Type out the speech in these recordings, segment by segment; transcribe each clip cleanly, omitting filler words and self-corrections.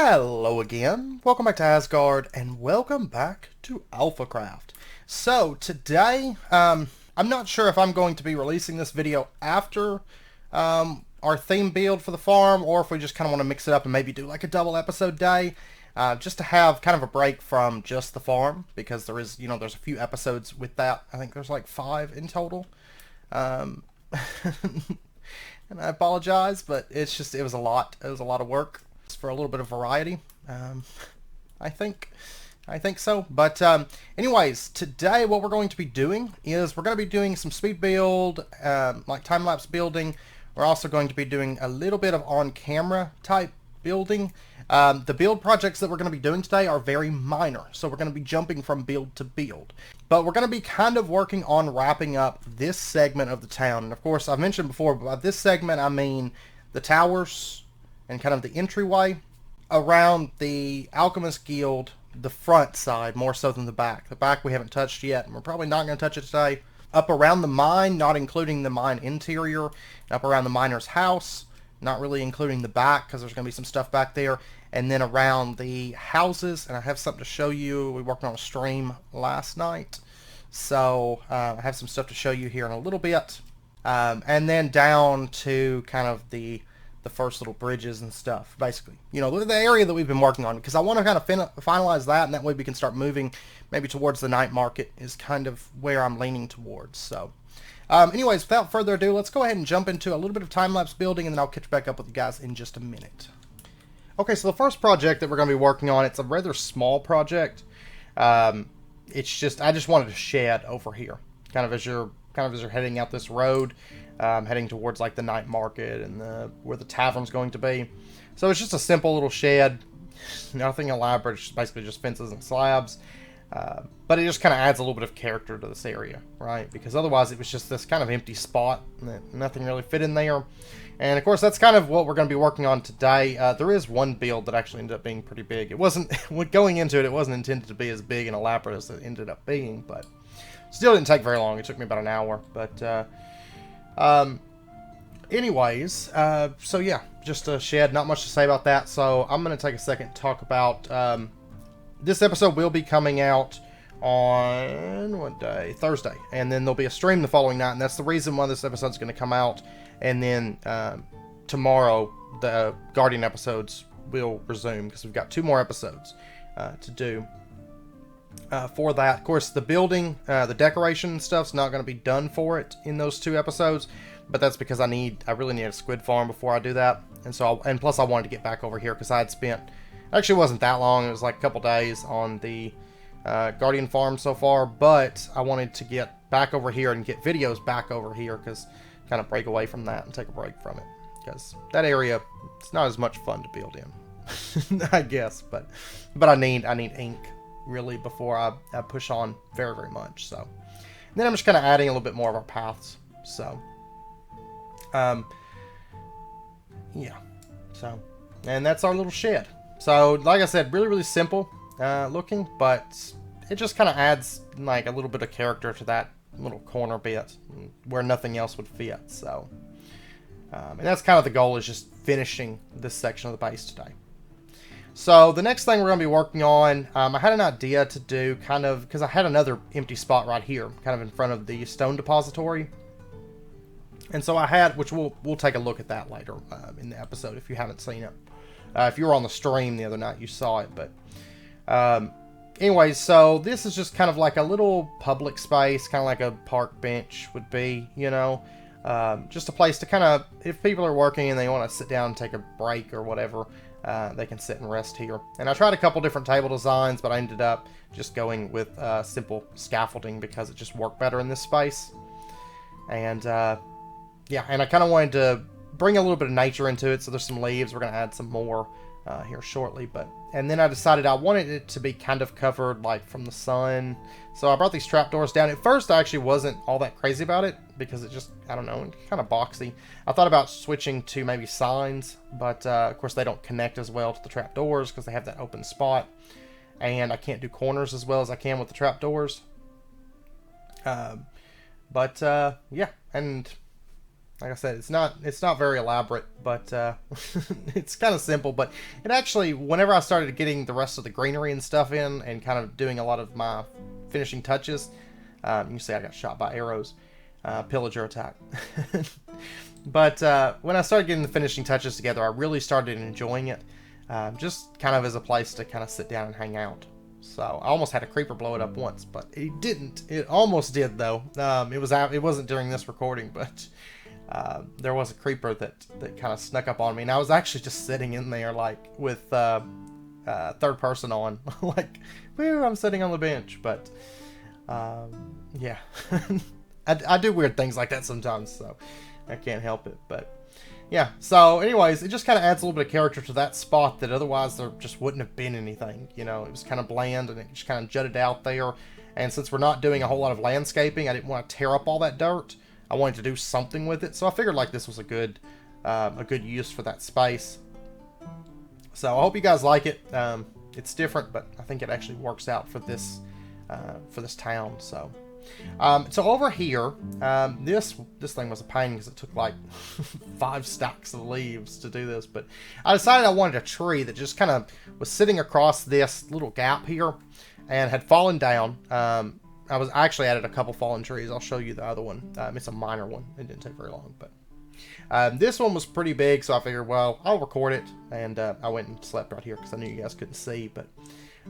Hello again, welcome back to Asgard, and welcome back to Alphacraft. So today, I'm not sure if I'm going to be releasing this video after our theme build for the farm, or if we just kind of want to mix it up and maybe do like a double episode day, just to have kind of a break from just the farm, because there is, there's a few episodes with that. I think there's like 5 in total. And I apologize, but it was a lot. It was a lot of work for a little bit of variety. I think so. But anyways, today what we're going to be doing is we're going to be doing some speed build, like time-lapse building. We're also going to be doing a little bit of on-camera type building. The build projects that we're going to be doing today are very minor, so we're going to be jumping from build to build. But we're going to be kind of working on wrapping up this segment of the town. And of course, I've mentioned before, by this segment I mean the towers and kind of the entryway around the Alchemist Guild, the front side more so than the back. The back we haven't touched yet, and we're probably not going to touch it today. Up around the mine, not including the mine interior. Up around the miner's house, not really including the back because there's going to be some stuff back there. And then around the houses, and I have something to show you. We worked on a stream last night, so I have some stuff to show you here in a little bit. And then down to kind of the first little bridges and stuff, basically. The area that we've been working on, because I want to kind of finalize that, and that way we can start moving maybe towards the night market is kind of where I'm leaning towards. So anyways, without further ado, let's go ahead and jump into a little bit of time-lapse building, and then I'll catch back up with you guys in just a minute. Okay, so the first project that we're going to be working on, it's a rather small project. It's just, I just wanted a shed over here, kind of as you're heading out this road, heading towards like the night market and where the tavern's going to be. So it's just a simple little shed, nothing elaborate, it's basically just fences and slabs. But it just kind of adds a little bit of character to this area, right? Because otherwise it was just this kind of empty spot that nothing really fit in there. And of course that's kind of what we're going to be working on today. There is one build that actually ended up being pretty big. It wasn't, going into it, it wasn't intended to be as big and elaborate as it ended up being, but still didn't take very long. It took me about an hour. But anyways, so yeah, just a shed, not much to say about that. So I'm going to take a second to talk about, this episode will be coming out on, what day? Thursday. And then there'll be a stream the following night, and that's the reason why this episode's going to come out. And then tomorrow, the Guardian episodes will resume, because we've got 2 more episodes to do. For that, of course, the building, the decoration stuff's not going to be done for it in those 2 episodes, but that's because I really need a squid farm before I do that, and so and plus I wanted to get back over here because I had spent, actually it wasn't that long, it was like a couple days on the Guardian farm so far, but I wanted to get back over here and get videos back over here, because kind of break away from that and take a break from it, because that area, it's not as much fun to build in, I guess, but I need ink really before I push on very, very much. So and then I'm just kind of adding a little bit more of our paths. So yeah, so, and that's our little shed. So like I said, really, really simple looking, but it just kind of adds like a little bit of character to that little corner bit where nothing else would fit. So and that's kind of the goal, is just finishing this section of the base today. So the next thing we're going to be working on, I had an idea to do kind of, because I had another empty spot right here, kind of in front of the stone depository. And so I had, which we'll take a look at that later in the episode if you haven't seen it. If you were on the stream the other night, you saw it. But anyways, so this is just kind of like a little public space, kind of like a park bench would be, just a place to kind of, if people are working and they want to sit down and take a break or whatever, they can sit and rest here. And I tried a couple different table designs, but I ended up just going with simple scaffolding because it just worked better in this space. And yeah, and I kind of wanted to bring a little bit of nature into it, so there's some leaves. We're going to add some more here shortly, and then I decided I wanted it to be kind of covered like from the sun, so I brought these trapdoors down. At first I actually wasn't all that crazy about it because it just, I don't know, kind of boxy. I thought about switching to maybe signs, but of course they don't connect as well to the trapdoors because they have that open spot, and I can't do corners as well as I can with the trapdoors. Yeah, and like I said, it's not very elaborate, but it's kind of simple. But it actually, whenever I started getting the rest of the greenery and stuff in, and kind of doing a lot of my finishing touches, you can see I got shot by arrows, pillager attack. But when I started getting the finishing touches together, I really started enjoying it, just kind of as a place to kind of sit down and hang out. So I almost had a creeper blow it up once, but it didn't. It almost did though. It wasn't during this recording, but there was a creeper that kind of snuck up on me, and I was actually just sitting in there like with third person on, like, woo, I'm sitting on the bench. But yeah, I do weird things like that sometimes, so I can't help it. But yeah, so anyways, it just kind of adds a little bit of character to that spot that otherwise there just wouldn't have been anything. You know, it was kind of bland and it just kind of jutted out there. And since we're not doing a whole lot of landscaping, I didn't want to tear up all that dirt. I wanted to do something with it, so I figured like this was a good use for that space. So I hope you guys like it. It's different, but I think it actually works out for this town. So over here, this thing was a pain because it took like 5 stacks of leaves to do this. But I decided I wanted a tree that just kind of was sitting across this little gap here and had fallen down. I actually added a couple fallen trees. I'll show you the other one. It's a minor one. It didn't take very long, but this one was pretty big, so I figured, well, I'll record it. And I went and slept right here because I knew you guys couldn't see. But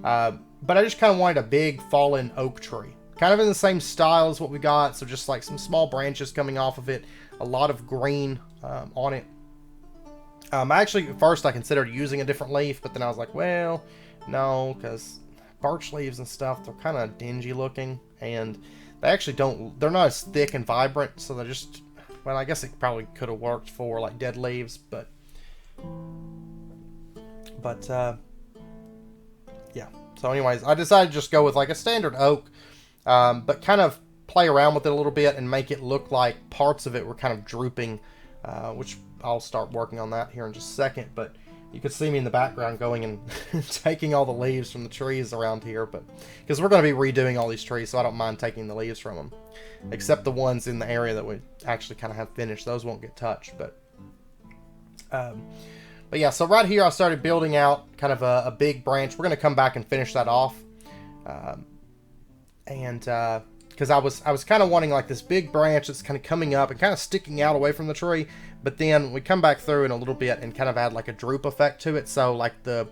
I just kind of wanted a big fallen oak tree, kind of in the same style as what we got. So just like some small branches coming off of it, a lot of green on it. Actually, at first I considered using a different leaf, but then I was like, well, no, because birch leaves and stuff, they're kind of dingy looking, and they actually they're not as thick and vibrant, so they're just, well, I guess it probably could have worked for like dead leaves, but yeah. So anyways, I decided to just go with like a standard oak, but kind of play around with it a little bit and make it look like parts of it were kind of drooping, which I'll start working on that here in just a second. But you could see me in the background going and taking all the leaves from the trees around here, but because we're going to be redoing all these trees, so I don't mind taking the leaves from them, except the ones in the area that we actually kind of have finished. Those won't get touched. But yeah, so right here I started building out kind of a big branch. We're going to come back and finish that off, because I was kind of wanting like this big branch that's kind of coming up and kind of sticking out away from the tree, but then we come back through in a little bit and kind of add like a droop effect to it, so like the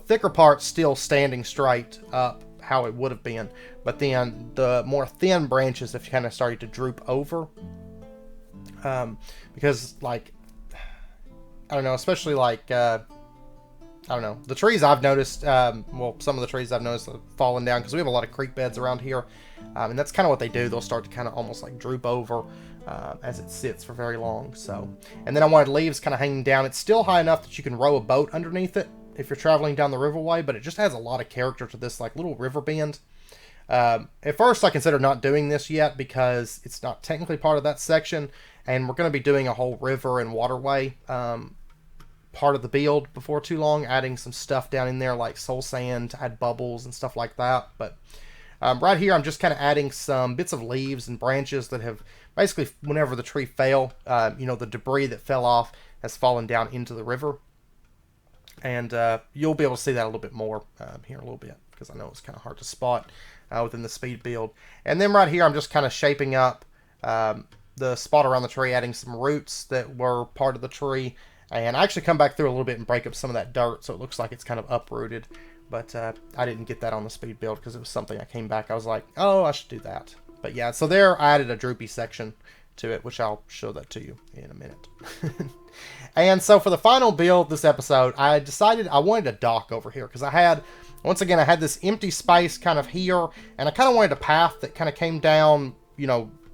thicker part's still standing straight up how it would have been, but then the more thin branches have kind of started to droop over, because like, I don't know, especially like I don't know, the trees I've noticed, well, some of the trees I've noticed have fallen down because we have a lot of creek beds around here, and that's kind of what they do. They'll start to kind of almost like droop over as it sits for very long. So, and then I wanted leaves kind of hanging down. It's still high enough that you can row a boat underneath it if you're traveling down the riverway, but it just has a lot of character to this like little river bend. At first I considered not doing this yet because it's not technically part of that section, and we're going to be doing a whole river and waterway part of the build before too long, adding some stuff down in there like soul sand to add bubbles and stuff like that. But right here I'm just kind of adding some bits of leaves and branches that have basically, whenever the tree fell, the debris that fell off has fallen down into the river, and you'll be able to see that a little bit more here in a little bit, because I know it's kind of hard to spot within the speed build. And then right here I'm just kind of shaping up the spot around the tree, adding some roots that were part of the tree. And I actually come back through a little bit and break up some of that dirt, so it looks like it's kind of uprooted. But I didn't get that on the speed build because it was something I came back. I was like, oh, I should do that. But yeah, so there I added a droopy section to it, which I'll show that to you in a minute. And so for the final build this episode, I decided I wanted a dock over here because I had this empty space kind of here, and I kind of wanted a path that kind of came down,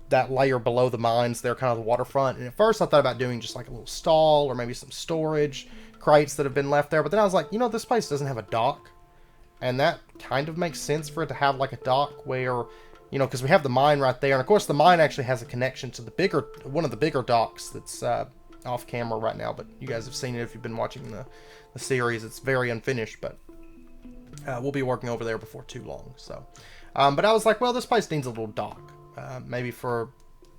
that layer below the mines there, kind of the waterfront. And at first I thought about doing just like a little stall or maybe some storage crates that have been left there, but then I was like, this place doesn't have a dock, and that kind of makes sense for it to have like a dock where, because we have the mine right there, and of course the mine actually has a connection to one of the bigger docks that's off camera right now, but you guys have seen it if you've been watching the series. It's very unfinished, but we'll be working over there before too long. So but I was like, well, this place needs a little dock. Maybe for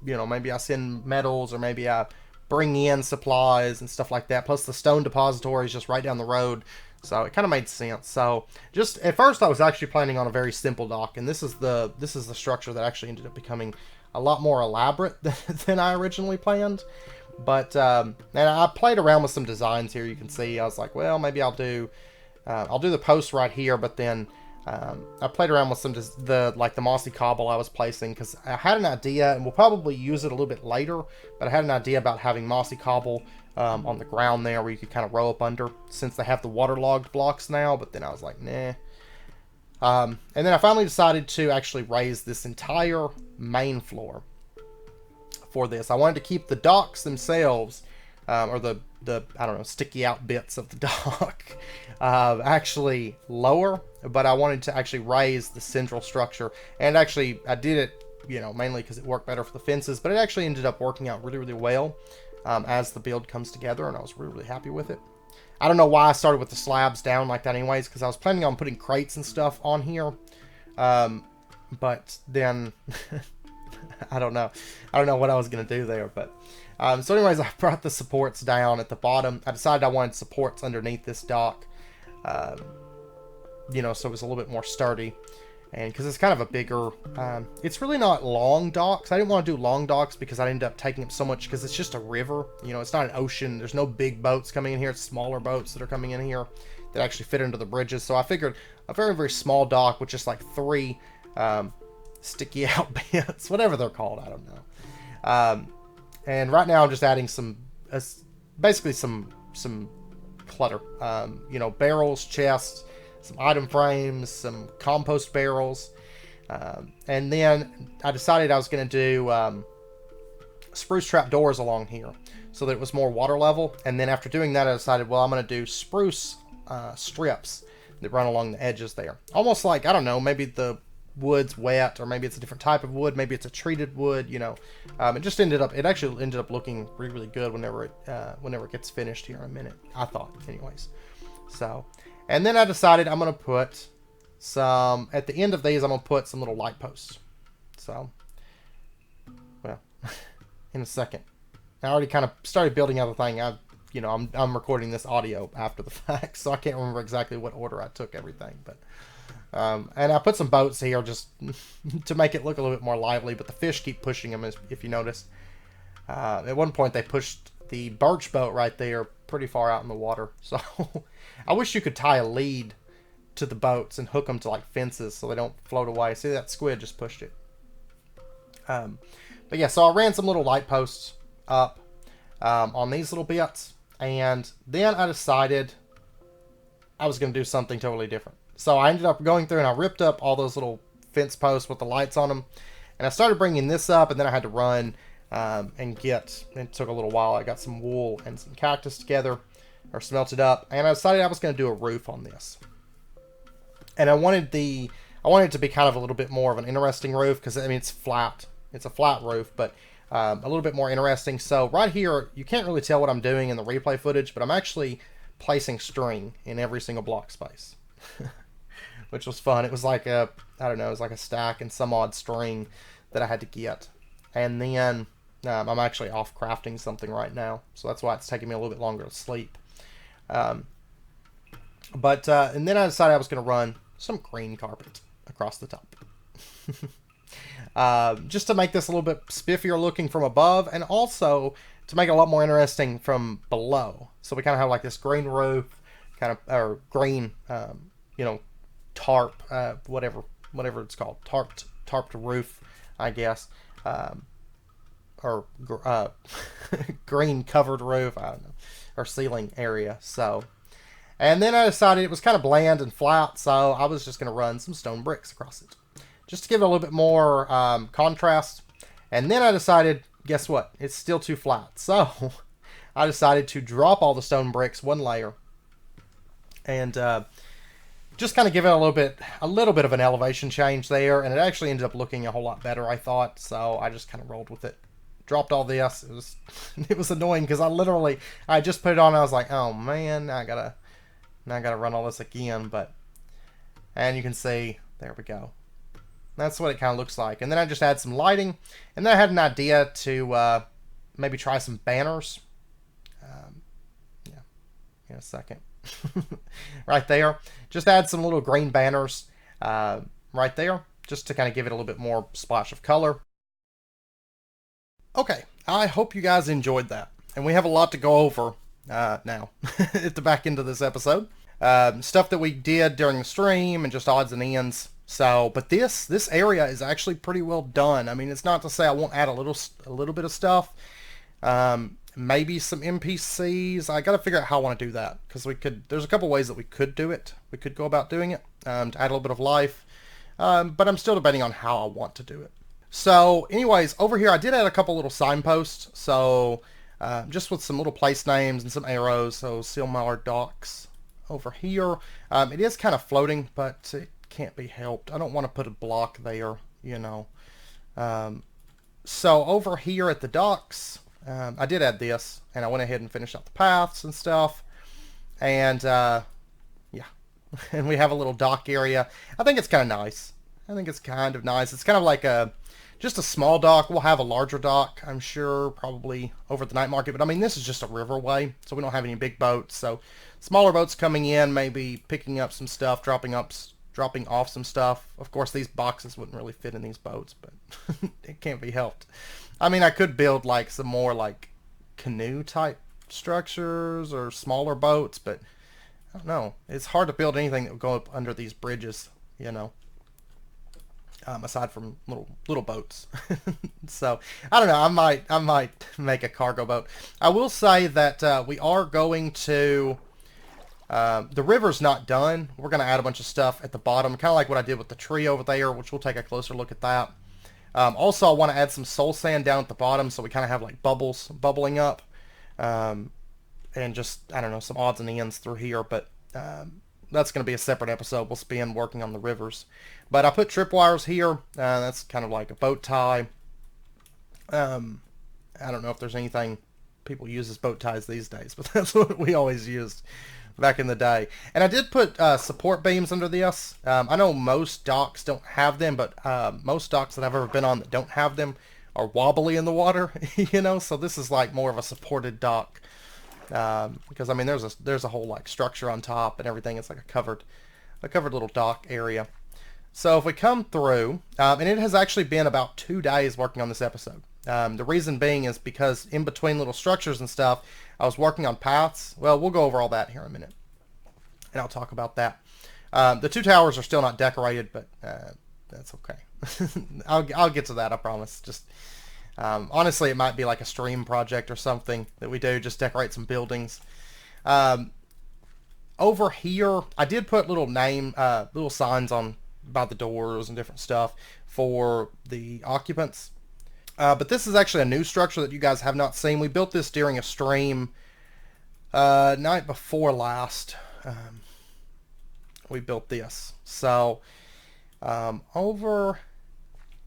you know, maybe I send metals, or maybe I bring in supplies and stuff like that. Plus the stone depository is just right down the road, so it kind of made sense. So just at first I was actually planning on a very simple dock, and this is the structure that actually ended up becoming a lot more elaborate than I originally planned. But and I played around with some designs here. You can see I was like, well, maybe I'll do the post right here, but then I played around with some the mossy cobble I was placing, because I had an idea, and we'll probably use it a little bit later, but I had an idea about having mossy cobble on the ground there where you could kind of row up under, since they have the waterlogged blocks now. But then I was like, nah. And then I finally decided to actually raise this entire main floor for this. I wanted to keep the docks themselves, or the I don't know, sticky out bits of the dock actually lower, but I wanted to actually raise the central structure. And actually I did it, you know, mainly because it worked better for the fences, but it actually ended up working out really, really well as the build comes together, and I was really, really happy with it. I don't know why I started with the slabs down like that anyways, because I was planning on putting crates and stuff on here, but then I don't know what I was going to do there. But so anyways, I brought the supports down at the bottom. I decided I wanted supports underneath this dock, you know, so it was a little bit more sturdy. And because it's kind of a bigger, it's really not long docks. I didn't want to do long docks because I ended up taking up so much, because it's just a river. You know, it's not an ocean. There's no big boats coming in here. It's smaller boats that are coming in here that actually fit into the bridges. So I figured a very, very small dock with just like 3 sticky out bits, whatever they're called, I don't know. And right now I'm just adding some, basically some clutter. You know, barrels, chests, some item frames, some compost barrels, and then I decided I was going to do spruce trap doors along here so that it was more water level. And then after doing that, I decided, well, I'm going to do spruce strips that run along the edges there, almost like, I don't know, maybe the wood's wet, or maybe it's a different type of wood, maybe it's a treated wood, you know. It actually ended up looking really, really good whenever it gets finished here in a minute, I thought, anyways. So, and then I decided I'm going to put some, at the end of these, I'm going to put some little light posts. So, well, in a second. I already kind of started building out the thing. I'm recording this audio after the fact, so I can't remember exactly what order I took everything. But, and I put some boats here just to make it look a little bit more lively, but the fish keep pushing them, if you notice. At one point, they pushed the birch boat right there pretty far out in the water. So I wish you could tie a lead to the boats and hook them to like fences so they don't float away. See, that squid just pushed it. But yeah, so I ran some little light posts up on these little bits, and then I decided I was going to do something totally different. So I ended up going through and I ripped up all those little fence posts with the lights on them, and I started bringing this up, and then I had to run and it took a little while. I got some wool and some cactus together, or smelted up, and I decided I was going to do a roof on this. And I wanted it to be kind of a little bit more of an interesting roof, because I mean it's flat. It's a flat roof, but a little bit more interesting. So right here, you can't really tell what I'm doing in the replay footage, but I'm actually placing string in every single block space, which was fun. It was like it was like a stack and some odd string that I had to get. And then I'm actually off crafting something right now, so that's why it's taking me a little bit longer to sleep. And then I decided I was going to run some green carpet across the top. Just to make this a little bit spiffier looking from above, and also to make it a lot more interesting from below. So we kind of have like this green roof, or green, tarp, whatever it's called, tarped roof, I guess, or green covered roof, I don't know, or ceiling area. So, and then I decided it was kind of bland and flat, so I was just going to run some stone bricks across it, just to give it a little bit more contrast. And then I decided, guess what? It's still too flat. So I decided to drop all the stone bricks one layer, and just kind of give it a little bit of an elevation change there. And it actually ended up looking a whole lot better, I thought. So I just kind of rolled with it. Dropped all this. It was annoying because I just put it on and I was like, oh man, I gotta run all this again. And you can see, there we go. That's what it kind of looks like. And then I just add some lighting. And then I had an idea to maybe try some banners. Yeah, in a second. Right there. Just add some little green banners right there, just to kind of give it a little bit more splash of color. Okay, I hope you guys enjoyed that. And we have a lot to go over now at the back end of this episode. Stuff that we did during the stream and just odds and ends. So, but this area is actually pretty well done. I mean, it's not to say I won't add a little bit of stuff. Maybe some NPCs. I got to figure out how I want to do that, because there's a couple ways that we could do it. We could go about doing it to add a little bit of life. But I'm still debating on how I want to do it. So anyways, over here I did add a couple little signposts. So just with some little place names and some arrows. So Silmar Docks over here. It is kind of floating, but it can't be helped. I don't want to put a block there, you know. So over here at the docks, I did add this, and I went ahead and finished out the paths and stuff. And yeah, and we have a little dock area. I think it's kind of nice. It's kind of like just a small dock. We'll have a larger dock, I'm sure, probably over at the night market. But I mean, this is just a riverway, so we don't have any big boats. So smaller boats coming in, maybe picking up some stuff, dropping off some stuff. Of course, these boxes wouldn't really fit in these boats, but it can't be helped. I mean, I could build like some more like canoe type structures or smaller boats, but I don't know. It's hard to build anything that would go up under these bridges, you know. Aside from little boats. So I don't know. I might make a cargo boat. I will say that we are going to. The river's not done. We're going to add a bunch of stuff at the bottom, kind of like what I did with the tree over there, which we'll take a closer look at that. Also, I want to add some soul sand down at the bottom, so we kind of have like bubbles bubbling up, and just, I don't know, some odds and ends through here. But that's going to be a separate episode we'll spend working on the rivers. But I put tripwires here. That's kind of like a boat tie. I don't know if there's anything people use as boat ties these days, but that's what we always used back in the day. And I did put support beams under this. I know most docks don't have them, but most docks that I've ever been on that don't have them are wobbly in the water, you know. So this is like more of a supported dock, because I mean there's a whole like structure on top and everything. It's like a covered little dock area. So if we come through, and it has actually been about 2 days working on this episode. The reason being is because in between little structures and stuff, I was working on paths. Well, we'll go over all that here in a minute, and I'll talk about that. The 2 towers are still not decorated, but that's okay. I'll get to that, I promise. Just honestly, it might be like a stream project or something that we do, just decorate some buildings. Over here, I did put little signs on by the doors and different stuff for the occupants. But this is actually a new structure that you guys have not seen. We built this during a stream night before last. We built this. So over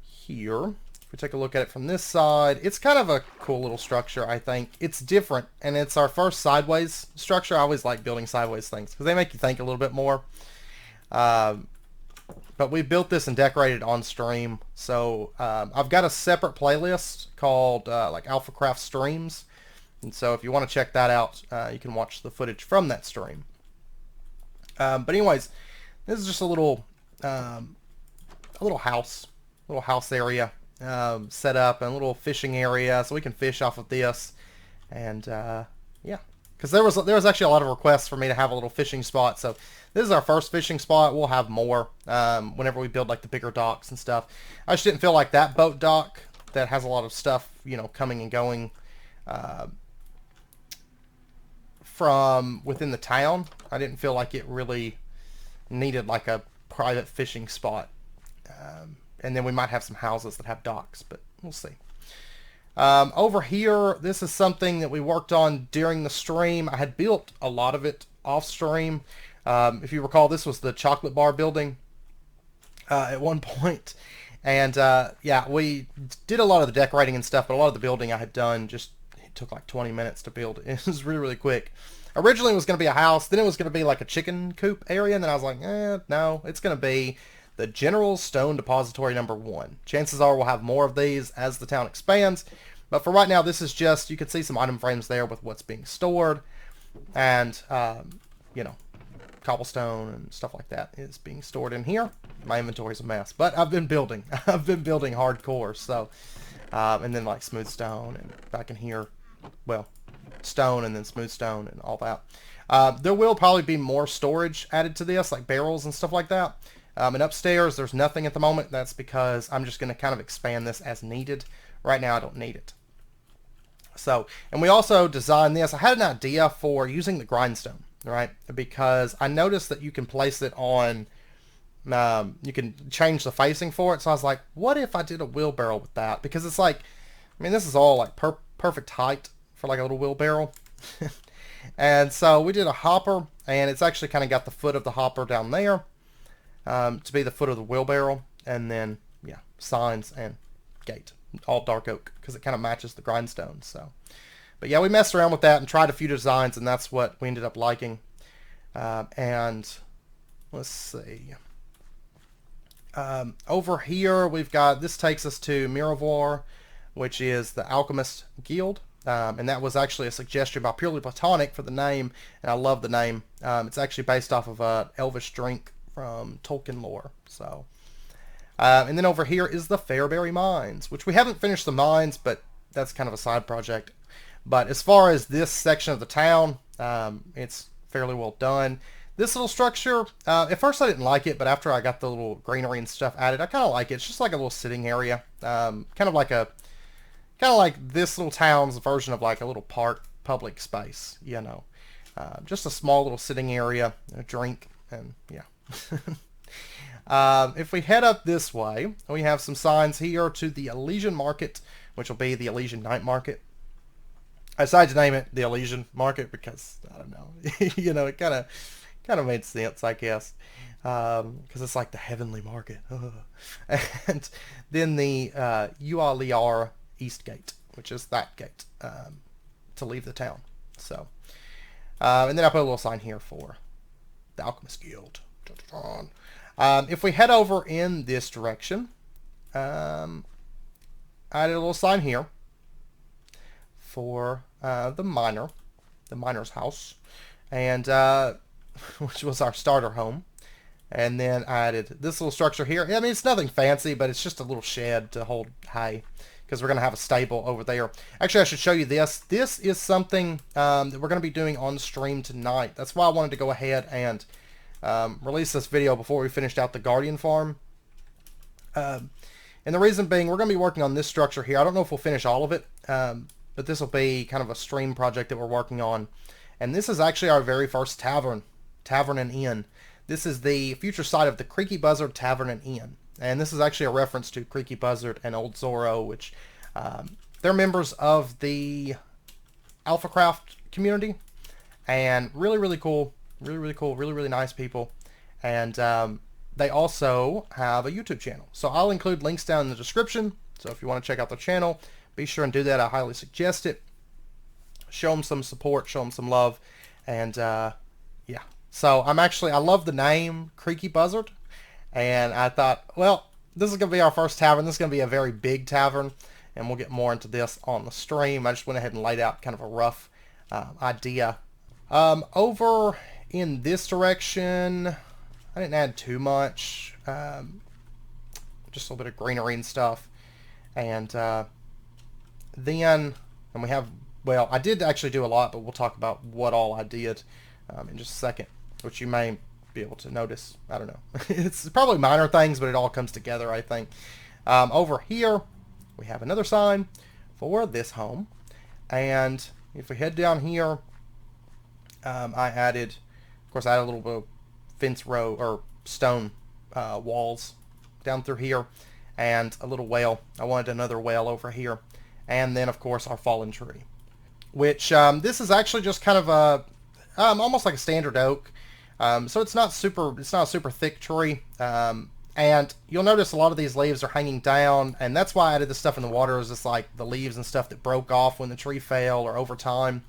here, if we take a look at it from this side, it's kind of a cool little structure, I think. It's different, and it's our first sideways structure. I always like building sideways things because they make you think a little bit more. But we built this and decorated on stream. So I've got a separate playlist called like Alphacraft streams. And so if you want to check that out, you can watch the footage from that stream. But anyways, this is just a little house area set up, and a little fishing area, so we can fish off of this. And yeah, because there was actually a lot of requests for me to have a little fishing spot. So this is our first fishing spot. We'll have more whenever we build like the bigger docks and stuff. I just didn't feel like that boat dock that has a lot of stuff, you know, coming and going from within the town. I didn't feel like it really needed like a private fishing spot. And then we might have some houses that have docks, but we'll see. Over here, this is something that we worked on during the stream. I had built a lot of it off stream. If you recall, this was the chocolate bar building at one point. And yeah, we did a lot of the decorating and stuff, but a lot of the building I had done it took like 20 minutes to build. It was really, really quick. Originally it was going to be a house, then it was going to be like a chicken coop area, and then I was like, no, it's going to be the General Stone Depository number 1. Chances are we'll have more of these as the town expands, but for right now, this is just, you can see some item frames there with what's being stored, and, you know, cobblestone and stuff like that is being stored in here. My inventory's a mess, but I've been building. I've been building hardcore, so, and then like smooth stone, and back in here, well, stone and then smooth stone and all that. There will probably be more storage added to this, like barrels and stuff like that. And upstairs, there's nothing at the moment. That's because I'm just going to kind of expand this as needed. Right now, I don't need it. So, and we also designed this. I had an idea for using the grindstone, right? Because I noticed that you can place it on, you can change the facing for it. So I was like, what if I did a wheelbarrow with that? Because it's like, I mean, this is all like perfect height for like a little wheelbarrow. And so we did a hopper, and it's actually kind of got the foot of the hopper down there to be the foot of the wheelbarrow. And then, yeah, signs and gate. All dark oak because it kind of matches the grindstone. So, but yeah, we messed around with that and tried a few designs, and that's what we ended up liking. And let's see. Over here we've got, this takes us to Miravoir, which is the Alchemist Guild, and that was actually a suggestion by Purely Platonic for the name, and I love the name. It's actually based off of a elvish drink from Tolkien lore. So. And then over here is the Fairberry Mines, which we haven't finished the mines, but that's kind of a side project. But as far as this section of the town, it's fairly well done. This little structure, at first I didn't like it, but after I got the little greenery and stuff added, I kind of like it. It's just like a little sitting area, kind of like this little town's version of like a little park, public space, you know. Just a small little sitting area, a drink, and yeah. If we head up this way, we have some signs here to the Elysian Market, which will be the Elysian Night Market. I decided to name it the Elysian Market because, I don't know, you know, it kind of made sense, I guess, because it's like the heavenly market. And then the Ualiar East Gate, which is that gate to leave the town. So, and then I put a little sign here for the Alchemist Guild. If we head over in this direction, I added a little sign here for the miner's house, and which was our starter home. And then I added this little structure here. I mean, it's nothing fancy, but it's just a little shed to hold hay, because we're going to have a stable over there. Actually, I should show you this. This is something that we're going to be doing on stream tonight. That's why I wanted to go ahead and release this video before we finished out the Guardian farm. And the reason being, we're going to be working on this structure here. I don't know if we'll finish all of it, but this will be kind of a stream project that we're working on. And this is actually our very first tavern and inn. This is the future site of the Creaky Buzzard Tavern and Inn. And this is actually a reference to Creaky Buzzard and Old Zorro, which they're members of the Alphacraft community. And really, really cool. Really cool, really nice people. And they also have a YouTube channel. So I'll include links down in the description. So if you want to check out the channel, be sure and do that. I highly suggest it. Show them some support, show them some love. And yeah. So I love the name Creaky Buzzard. And I thought, well, this is going to be our first tavern. This is going to be a very big tavern. And we'll get more into this on the stream. I just went ahead and laid out kind of a rough idea. Over in this direction, I didn't add too much, just a little bit of greenery and stuff, and then we have, well, I did actually do a lot, but we'll talk about what all I did in just a second, which you may be able to notice. I don't know. It's probably minor things, but it all comes together, I think. Over here, we have another sign for this home, and if we head down here, I added a little bit of fence row or stone walls down through here, and a little well. I wanted another well over here, and then of course our fallen tree, which this is actually just kind of a almost like a standard oak. So it's not a super thick tree, and you'll notice a lot of these leaves are hanging down, and that's why I added the stuff in the water. Is just like the leaves and stuff that broke off when the tree fell or over time,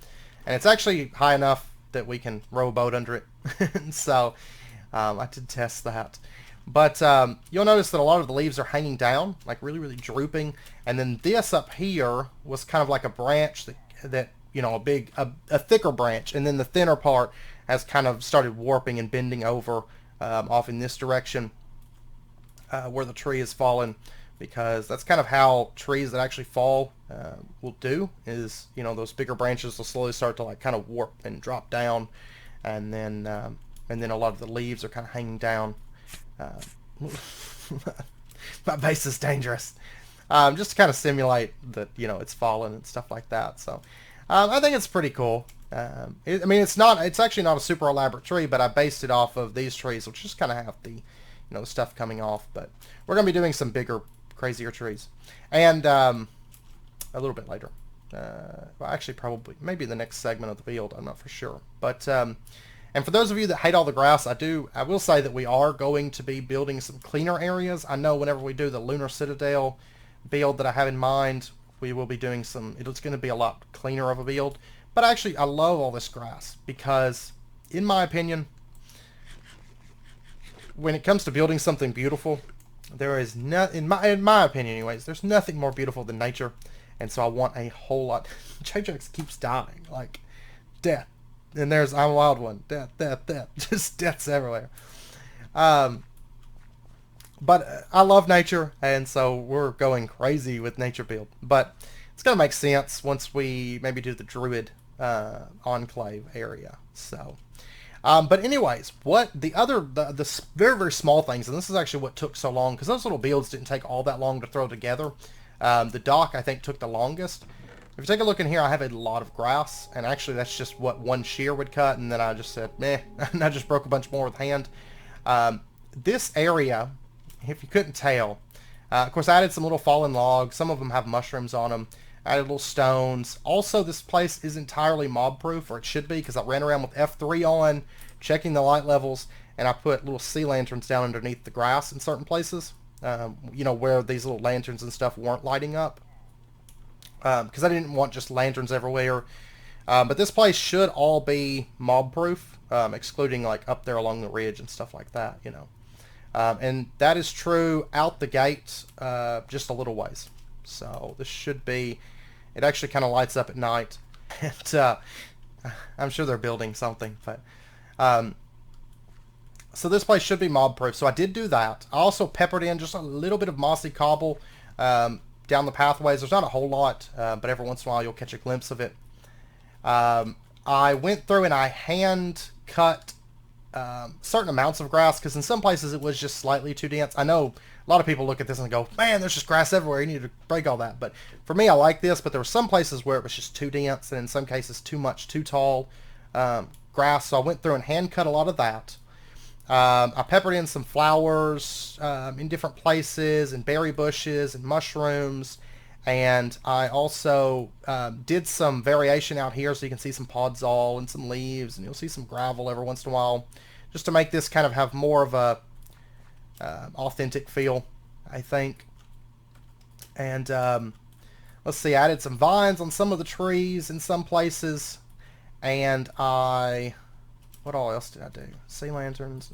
and it's actually high enough that we can row a boat under it. So I did test that. But you'll notice that a lot of the leaves are hanging down, like really, really drooping. And then this up here was kind of like a branch that you know, a thicker branch. And then the thinner part has kind of started warping and bending over off in this direction where the tree is fallen. Because that's kind of how trees that actually fall will do, is, you know, those bigger branches will slowly start to like kind of warp and drop down. And then a lot of the leaves are kind of hanging down. My base is dangerous. Just to kind of simulate that, you know, it's fallen and stuff like that. So I think it's pretty cool. I mean, it's actually not a super elaborate tree, but I based it off of these trees, which just kind of have the, you know, the stuff coming off. But we're going to be doing some bigger, crazier trees. And a little bit later. Well, actually, probably, maybe the next segment of the build. I'm not for sure. But and for those of you that hate all the grass, I will say that we are going to be building some cleaner areas. I know whenever we do the Lunar Citadel build that I have in mind, we will be doing it's going to be a lot cleaner of a build. But actually, I love all this grass because, in my opinion, when it comes to building something beautiful, there is in my opinion anyways, there's nothing more beautiful than nature. And so I want a whole lot. J-Jax keeps dying, like death. And I'm a wild one. Death. Just deaths everywhere. But I love nature, and so we're going crazy with nature build. But it's going to make sense once we maybe do the Druid Enclave area. So, but anyways, the very, very small things, and this is actually what took so long, because those little builds didn't take all that long to throw together. The dock, I think, took the longest. If you take a look in here, I have a lot of grass, and actually that's just what one shear would cut, and then I just said, meh, and I just broke a bunch more with hand. This area, if you couldn't tell, of course I added some little fallen logs. Some of them have mushrooms on them. I added little stones. Also, this place is entirely mob-proof, or it should be, because I ran around with F3 on, checking the light levels, and I put little sea lanterns down underneath the grass in certain places, you know, where these little lanterns and stuff weren't lighting up. Because I didn't want just lanterns everywhere. But this place should all be mob-proof, excluding like up there along the ridge and stuff like that, you know. And that is true out the gate, just a little ways. So this should be, it actually kind of lights up at night. And I'm sure they're building something. But so this place should be mob-proof. So I did do that. I also peppered in just a little bit of mossy cobble down the pathways. There's not a whole lot, but every once in a while you'll catch a glimpse of it. I went through and I hand cut certain amounts of grass, because in some places it was just slightly too dense. I know a lot of people look at this and go, man, there's just grass everywhere, you need to break all that. But for me, I like this, but there were some places where it was just too dense, and in some cases too much, too tall grass. So I went through and hand cut a lot of that. I peppered in some flowers in different places, and berry bushes and mushrooms, and I also did some variation out here, so you can see some podzol and some leaves, and you'll see some gravel every once in a while, just to make this kind of have more of a authentic feel, I think. And let's see, I added some vines on some of the trees in some places, and what all else did I do? Sea lanterns.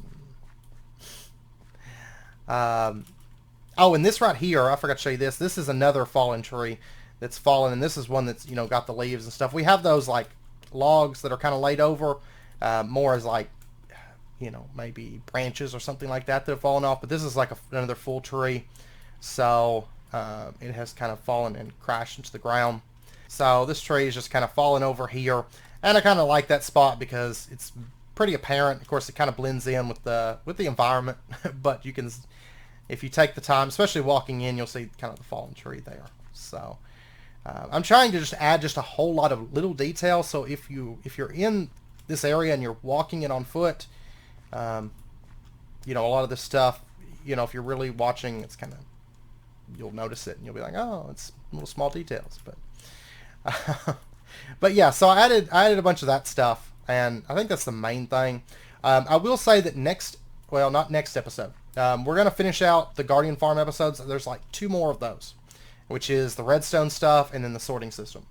Oh, and this right here, I forgot to show you this. This is another fallen tree that's fallen, and this is one that's, you know, got the leaves and stuff. We have those like logs that are kind of laid over, more as like, you know, maybe branches or something like that have fallen off. But this is like another full tree, so it has kind of fallen and crashed into the ground. So this tree is just kind of fallen over here, and I kind of like that spot because it's pretty apparent. Of course, it kind of blends in with the environment, but you can, if you take the time, especially walking in, you'll see kind of the fallen tree there. So I'm trying to just add just a whole lot of little detail. So if you're in this area and you're walking it on foot, you know, a lot of this stuff, you know, if you're really watching, it's kind of, you'll notice it and you'll be like, oh, it's little small details. But yeah, so I added a bunch of that stuff, and I think that's the main thing. I will say that not next episode, we're going to finish out the Guardian Farm episodes. There's like 2 more of those, which is the redstone stuff and then the sorting system.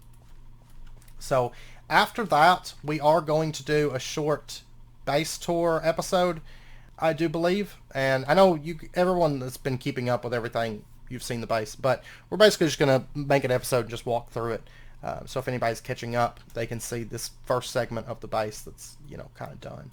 So after that, we are going to do a short base tour episode. I do believe. And I know everyone that's been keeping up with everything, you've seen the base. But we're basically just going to make an episode and just walk through it. So if anybody's catching up, they can see this first segment of the base that's, kind of done.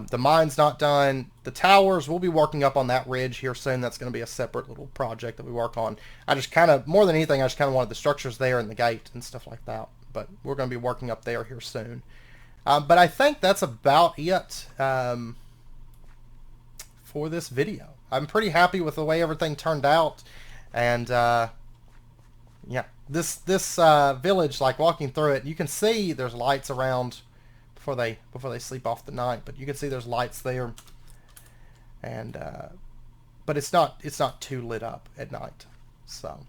The mine's not done. The towers, we'll be working up on that ridge here soon. That's going to be a separate little project that we work on. I just kind of, more than anything, I just kind of wanted the structures there and the gate and stuff like that. But we're going to be working up there here soon. But I think that's about it for this video. I'm pretty happy with the way everything turned out. And, yeah, this village, like walking through it, you can see there's lights around before they sleep off the night, but you can see there's lights there, and but it's not too lit up at night. So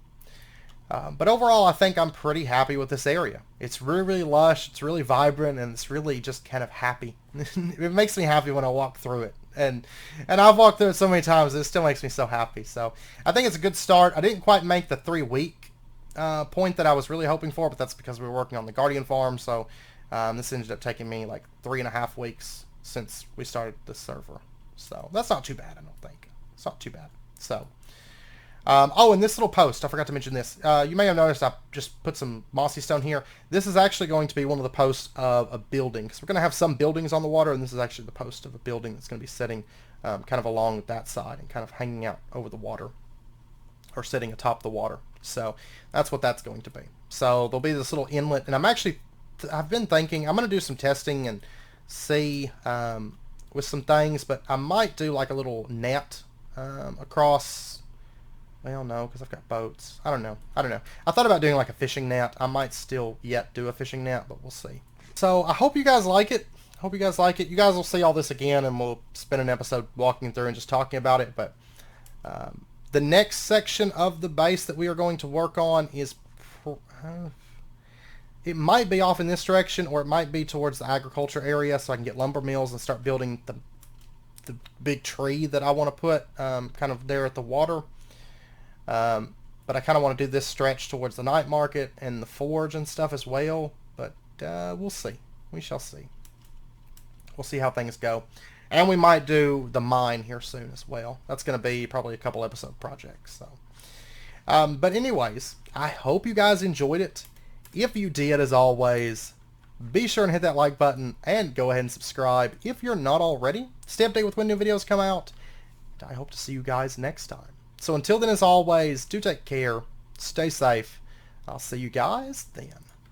but overall, I think I'm pretty happy with this area. It's really, really lush, it's really vibrant, and it's really just kind of happy. It makes me happy when I walk through it, and I've walked through it so many times, it still makes me so happy. So I think it's a good start. I didn't quite make the 3-week point that I was really hoping for, but that's because we were working on the Guardian farm. So this ended up taking me like 3.5 weeks since we started the server. So that's not too bad, I don't think. It's not too bad. So, oh, and this little post, I forgot to mention this. You may have noticed I just put some mossy stone here. This is actually going to be one of the posts of a building, because we're going to have some buildings on the water, and this is actually the post of a building that's going to be sitting kind of along that side and kind of hanging out over the water, or sitting atop the water. So that's what that's going to be. So there'll be this little inlet, and I've been thinking I'm going to do some testing and see with some things, but I might do like a little net across. Well, no, because I've got boats. I don't know. I thought about doing like a fishing net. I might still yet do a fishing net, but we'll see. So I hope you guys like it. You guys will see all this again, and we'll spend an episode walking through and just talking about it. But the next section of the base that we are going to work on is... it might be off in this direction, or it might be towards the agriculture area, so I can get lumber mills and start building the big tree that I want to put kind of there at the water. But I kind of want to do this stretch towards the night market and the forge and stuff as well. But we'll see. We shall see. We'll see how things go. And we might do the mine here soon as well. That's going to be probably a couple episode projects. So, but anyways, I hope you guys enjoyed it. If you did, as always, be sure and hit that like button and go ahead and subscribe if you're not already. Stay updated with when new videos come out. And I hope to see you guys next time. So until then, as always, do take care, stay safe. I'll see you guys then.